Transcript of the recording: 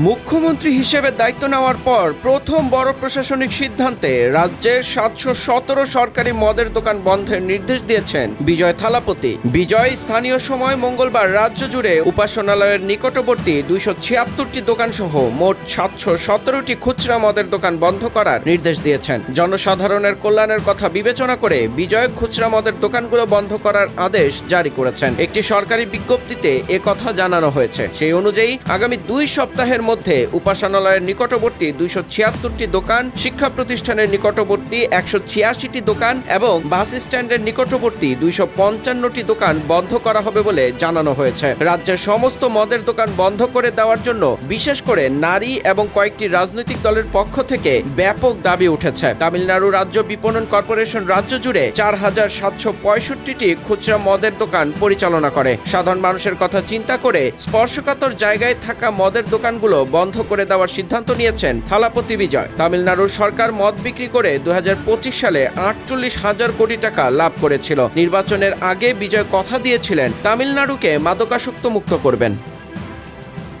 মুখ্যমন্ত্রী হিসেবে দায়িত্ব নেওয়ার পর প্রথম বড় প্রশাসনিক সিদ্ধান্তে রাজ্যের ৭১৭ সরকারি মদের দোকান বন্ধের নির্দেশ দিয়েছেন বিজয় থালাপতি। বিজয় স্থানীয় সময় মঙ্গলবার রাজ্য জুড়ে উপাসনালয়ের নিকটবর্তী ২৭৬টি দোকানসহ মোট ৭১৭টি খুচরা মদের দোকান বন্ধ করার নির্দেশ দিয়েছেন। জনসাধারণের কল্যাণের কথা বিবেচনা করে বিজয় খুচরা মদের দোকানগুলো বন্ধ করার আদেশ জারি করেছেন। একটি সরকারি বিজ্ঞপ্তিতে একথা জানানো হয়েছে। সেই অনুযায়ী আগামী ২ সপ্তাহের মধ্যে উপাসনালয়ের নিকটবর্তী ২৭৬টি দোকান, শিক্ষা প্রতিষ্ঠানের নিকটবর্তী ১৮৬টি দোকান এবং বাস স্ট্যান্ডের নিকটবর্তী ২৫৫টি দোকান বন্ধ করা হবে বলে জানানো হয়েছে। রাজ্যের সমস্ত মদের দোকান বন্ধ করে দেওয়ার জন্য বিশেষ করে নারী এবং কয়েকটি রাজনৈতিক দলের পক্ষ থেকে ব্যাপক দাবি উঠেছে। তামিলনাড়ু রাজ্য বিপণন কর্পোরেশন রাজ্য জুড়ে ৪,৭৬৫টি খুচরা মদের দোকান পরিচালনা করে। সাধারণ মানুষের কথা চিন্তা করে স্পর্শকাতর জায়গায় থাকা মদের দোকানগুলো বন্ধ করে দেওয়ার সিদ্ধান্ত নিয়েছেন থালাপতি বিজয়। তামিলনাড়ুর সরকার মদ বিক্রি করে ২০২৫ সালে ৪৮,০০০ কোটি টাকা লাভ করেছিল। নির্বাচনের আগে বিজয় কথা দিয়েছিলেন তামিলনাড়ুকে মাদকাসক্ত মুক্ত করবেন।